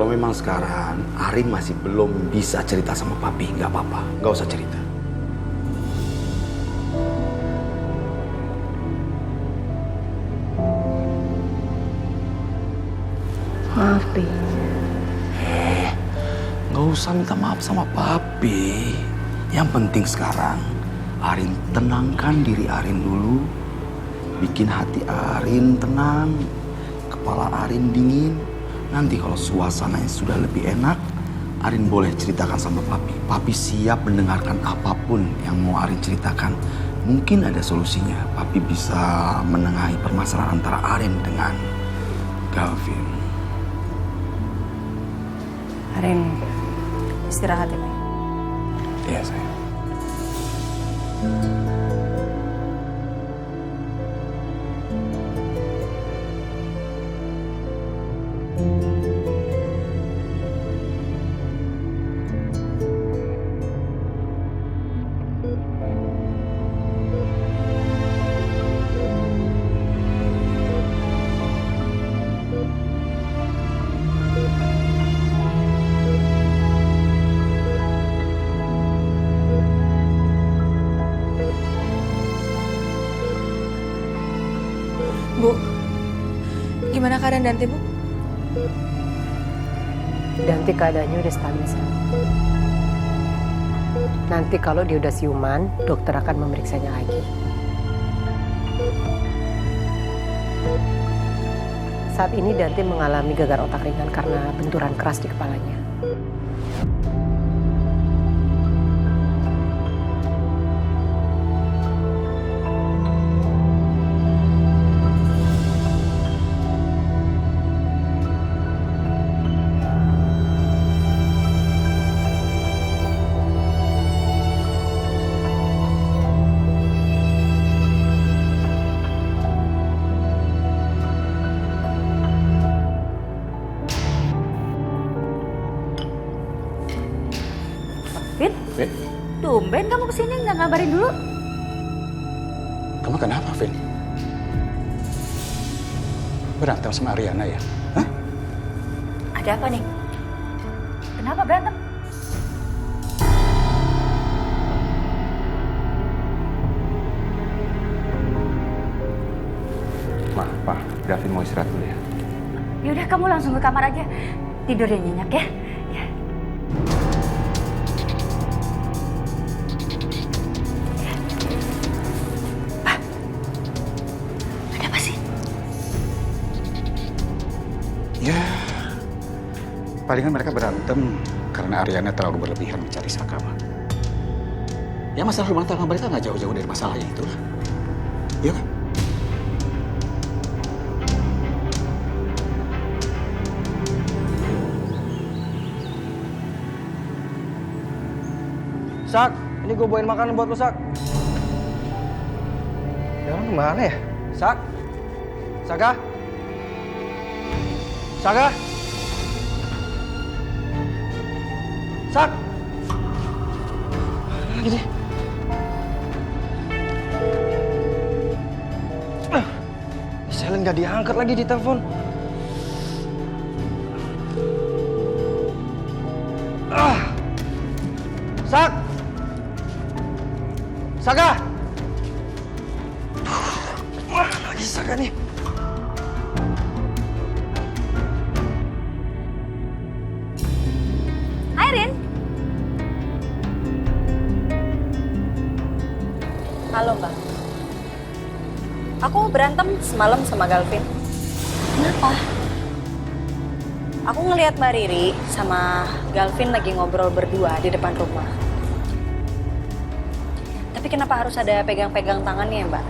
Kalau memang sekarang Arin masih belum bisa cerita sama papi, nggak apa-apa, nggak usah cerita. Maaf, Pi. Nggak usah minta maaf sama papi. Yang penting sekarang Arin tenangkan diri Arin dulu, bikin hati Arin tenang, kepala Arin dingin. Nanti kalau suasananya sudah lebih enak, Arin boleh ceritakan sama papi. Papi siap mendengarkan apapun yang mau Arin ceritakan. Mungkin ada solusinya. Papi bisa menengahi permasalahan antara Arin dengan Galvin. Arin, istirahat ya, Pi. Iya, sayang. Bu, gimana keadaan Dante, Bu? Dante keadaannya udah stabil, San. Nanti kalau dia udah siuman, dokter akan memeriksanya lagi. Saat ini Dante mengalami gagal otak ringan karena benturan keras di kepalanya. Vin, tumben kamu kesini nggak ngabarin dulu? Kamu kenapa, Vin? Berantem sama Ariana ya? Hah? Ada apa nih? Kenapa berantem? Maaf, Pak. Gavin mau istirahat dulu ya. Yaudah, kamu langsung ke kamar aja. Tidur yang nyenyak ya. Ya. Ada apa sih? Ya, palingan mereka berantem karena Ariana terlalu berlebihan mencari Saka, Pak. Ya, masalah rumah tangga mereka nggak jauh-jauh dari masalahnya itu lah. Iya kan? Sak, ini gue bawain makanan buat lo, Sak. Ya orang kemana ya? Sak? Saka? Saka? Sak? Mana lagi nih? Selen gak diangkat lagi di telepon. Sak! Saka! Mana lagi Saka nih? Hai, Rin. Halo, Mbak. Aku berantem semalam sama Galvin. Kenapa? Aku ngelihat Mbak Riri sama Galvin lagi ngobrol berdua di depan rumah. Tapi kenapa harus ada pegang-pegang tangannya, Mbak?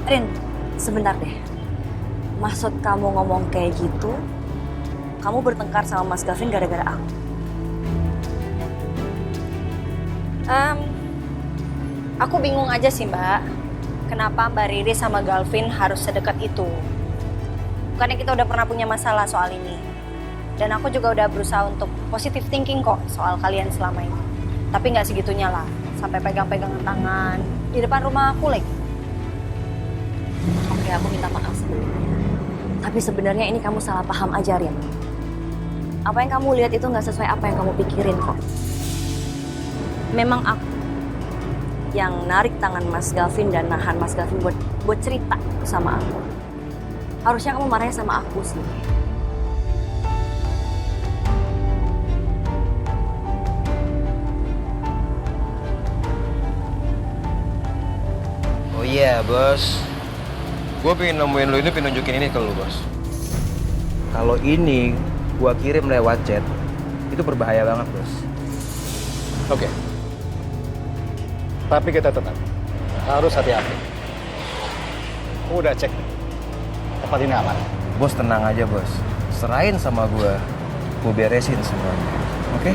Rin, sebentar deh. Maksud kamu ngomong kayak gitu, kamu bertengkar sama Mas Galvin gara-gara aku? Aku bingung aja sih, Mbak. Kenapa Mbak Riri sama Galvin harus sedekat itu? Bukannya kita udah pernah punya masalah soal ini. Dan aku juga udah berusaha untuk positive thinking kok soal kalian selama ini. Tapi nggak segitunya lah, sampai pegang-pegangan tangan di depan rumah aku lagi. Oke, aku minta maaf sebelumnya. Tapi sebenarnya ini kamu salah paham aja, Rin. Apa yang kamu lihat itu nggak sesuai apa yang kamu pikirin kok. Memang aku yang narik tangan Mas Galvin dan nahan Mas Galvin buat cerita sama aku. Harusnya kamu marahnya sama aku sih. Oh iya, Bos. Gue pengen nemuin lu ini, pengen nunjukin ini ke lu, Bos. Kalau ini gue kirim lewat chat, itu berbahaya banget, Bos. Oke. Tapi kita tetap harus hati-hati. Aku udah cek. Tempat ini aman. Bos tenang aja, Bos. Serahin sama gue beresin semuanya. Oke?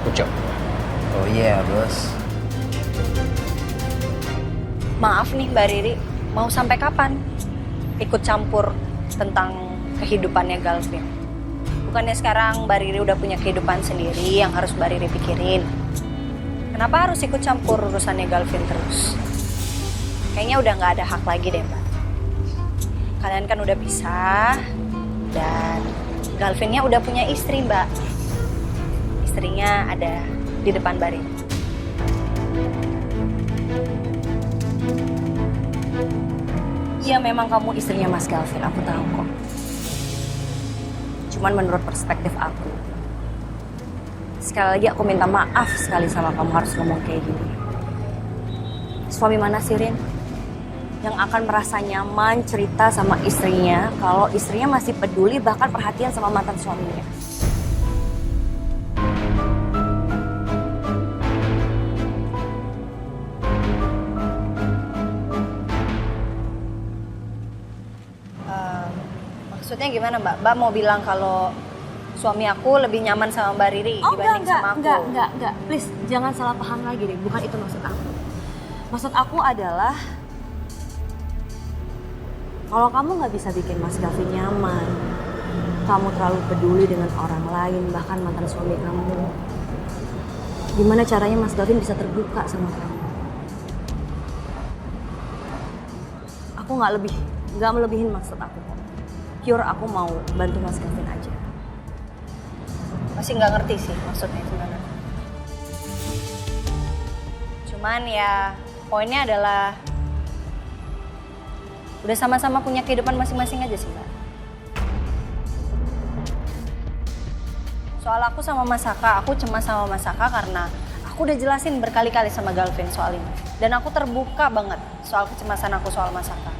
Good job. Oh iya, Bos. Maaf nih Mbak Riri, mau sampai kapan ikut campur tentang kehidupannya Galvin? Bukannya sekarang Mbak Riri udah punya kehidupan sendiri yang harus Mbak Riri pikirin? Kenapa harus ikut campur urusannya Galvin terus? Kayaknya udah nggak ada hak lagi deh Mbak. Kalian kan udah pisah, dan Galvinnya udah punya istri Mbak. Istrinya ada di depan Mbak Riri. Iya memang kamu istrinya Mas Galvin, aku tahu kok. Cuman menurut perspektif aku, sekali lagi aku minta maaf sekali sama kamu harus ngomong kayak gini. Suami mana sih Rin yang akan merasa nyaman cerita sama istrinya kalau istrinya masih peduli bahkan perhatian sama mantan suaminya? Maksudnya gimana Mbak? Mbak mau bilang kalau suami aku lebih nyaman sama Mbak Riri dibanding sama aku? Enggak. Please, jangan salah paham lagi deh. Bukan itu maksud aku. Maksud aku adalah kalau kamu nggak bisa bikin Mas Galvin nyaman, kamu terlalu peduli dengan orang lain, bahkan mantan suami kamu, gimana caranya Mas Galvin bisa terbuka sama kamu? Aku nggak melebihin maksud aku. Pure aku mau bantu Mas Galvin aja. Masih nggak ngerti sih maksudnya sebenarnya. Cuman ya poinnya adalah udah sama-sama punya kehidupan masing-masing aja sih Mbak. Soal aku sama Mas Saka, aku cemas sama Mas Saka karena aku udah jelasin berkali-kali sama Galvin soal ini. Dan aku terbuka banget soal kecemasan aku soal Mas Saka.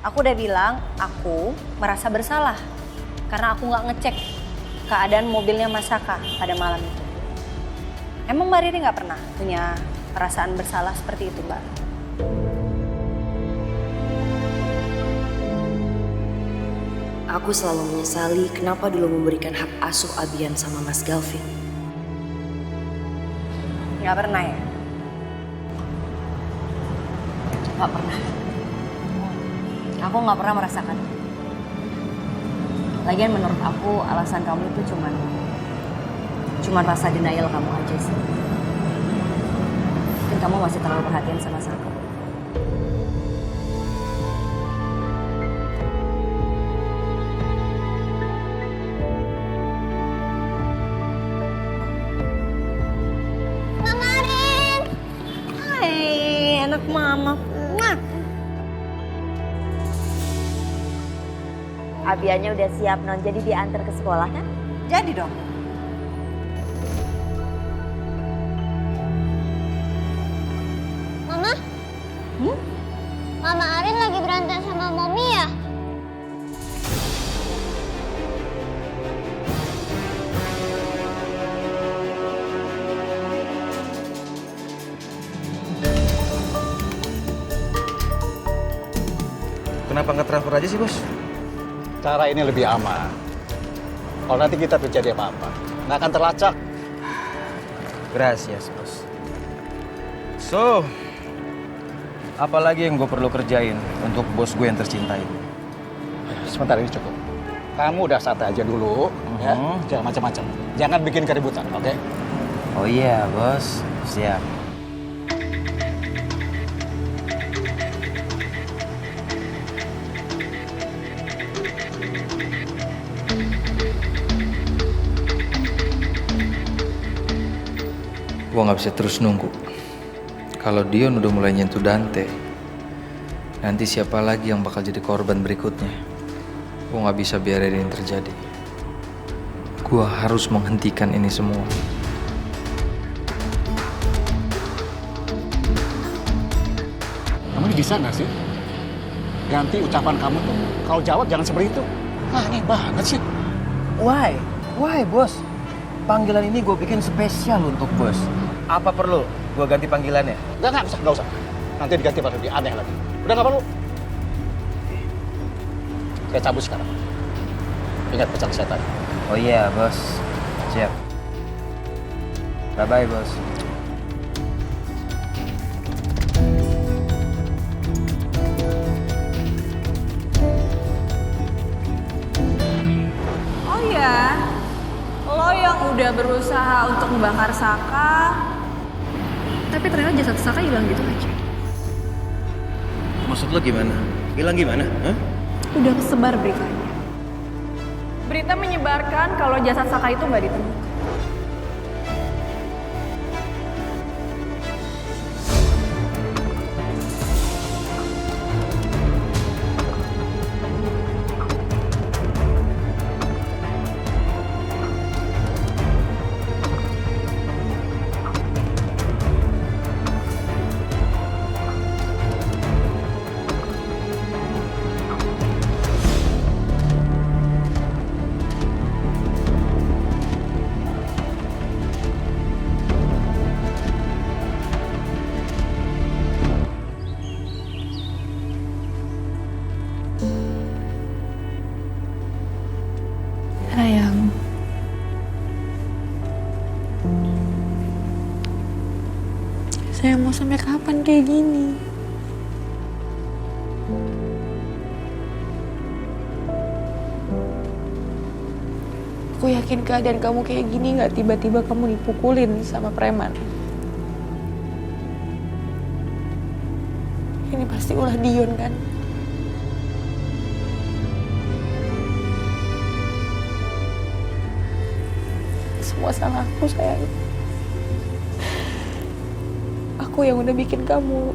Aku udah bilang, aku merasa bersalah karena aku nggak ngecek keadaan mobilnya Mas Saka pada malam itu. Emang Mbak Riri nggak pernah punya perasaan bersalah seperti itu, Mbak? Aku selalu menyesali kenapa dulu memberikan hak asuh Abian sama Mas Galvin. Nggak pernah ya? Nggak pernah. Aku nggak pernah merasakan. Lagian menurut aku alasan kamu itu cuman rasa denial kamu aja sih. Mungkin kamu masih terlalu perhatian sama Saka. Mama Rin! Hai, anak mama. Mwah. Abiannya udah siap non, jadi diantar ke sekolah kan? Jadi dong. Mama? Mama Arin lagi berantem sama Mommy ya? Kenapa nggak transfer aja sih, Bos? Cara ini lebih aman. Kalau nanti kita terjadi apa-apa, nggak akan terlacak. Gracias, Bos. So, apa lagi yang gue perlu kerjain untuk bos gue yang tercinta ini? Sebentar ini cukup. Kamu udah santai aja dulu, ya. Jangan macam-macam. Jangan bikin keributan, oke? Oh iya, Bos. Siap. Gue gak bisa terus nunggu. Kalau Dion udah mulai nyentuh Dante, nanti siapa lagi yang bakal jadi korban berikutnya? Gue gak bisa biarin ini terjadi. Gue harus menghentikan ini semua. Kamu ini bisa nggak sih? Ganti ucapan kamu tuh. Kalau jawab jangan seperti itu. Aneh banget sih. Why? Why, bos? Panggilan ini gue bikin spesial untuk bos. Apa perlu gue ganti panggilannya? Nggak usah. Nanti diganti pada lebih aneh lagi. Udah nggak perlu. Saya cabut sekarang. Ingat pesan saya tadi. Oh iya, bos. Siap. Bye-bye, bos. Oh ya, lo yang udah berusaha untuk membakar Saka, tapi ternyata jasad Saka hilang gitu aja. Maksud lo gimana? Hilang gimana? Hah? Udah kesebar beritanya. Berita menyebarkan kalau jasad Saka itu nggak ditemukan. Sayang, saya mau sampai kapan kayak gini? Aku yakin keadaan kamu kayak gini nggak tiba-tiba kamu dipukulin sama preman. Ini pasti ulah Dion kan? Semua salah aku, sayang. Aku yang udah bikin kamu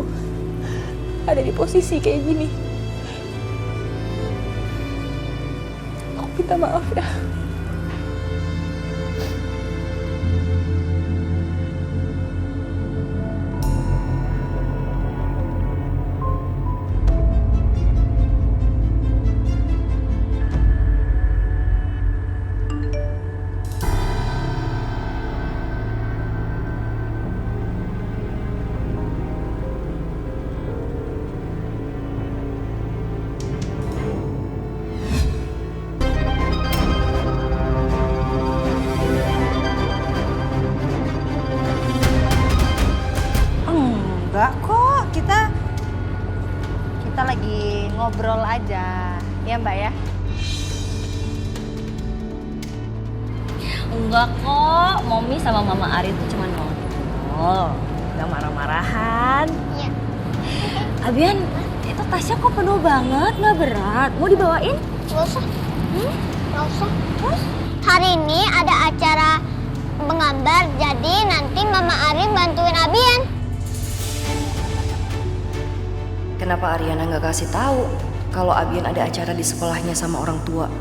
ada di posisi kayak gini. Aku minta maaf ya. Enggak kok, kita lagi ngobrol aja, ya Mbak ya? Enggak kok, Momi sama Mama Ari tuh cuma ngobrol, nggak marah-marahan. Iya. Abian, itu tasnya kok penuh banget, nggak berat? Mau dibawain? Nggak usah. Nggak usah. Terus? Hari ini ada acara menggambar, jadi nanti Mama Ari bantuin Abian. Kenapa Ariana nggak kasih tahu kalau Abian ada acara di sekolahnya sama orang tua?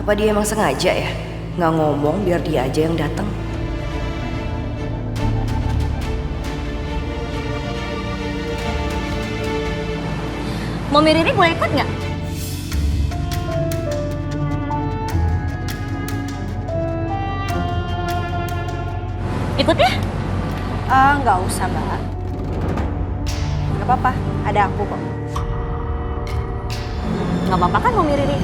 Apa dia emang sengaja ya? Nggak ngomong biar dia aja yang datang. Momi Riri boleh ikut nggak? Ikut ya? Nggak usah, Mbak. Nggak apa-apa, ada aku kok. Nggak apa-apa kan Momi Riri?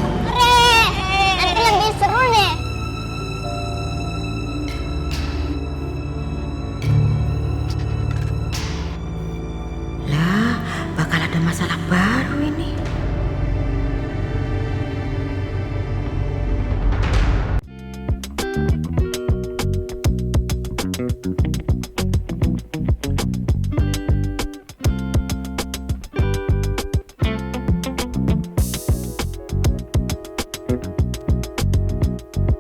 Nanti lebih seru deh. Lah, bakal ada masalah baru ini.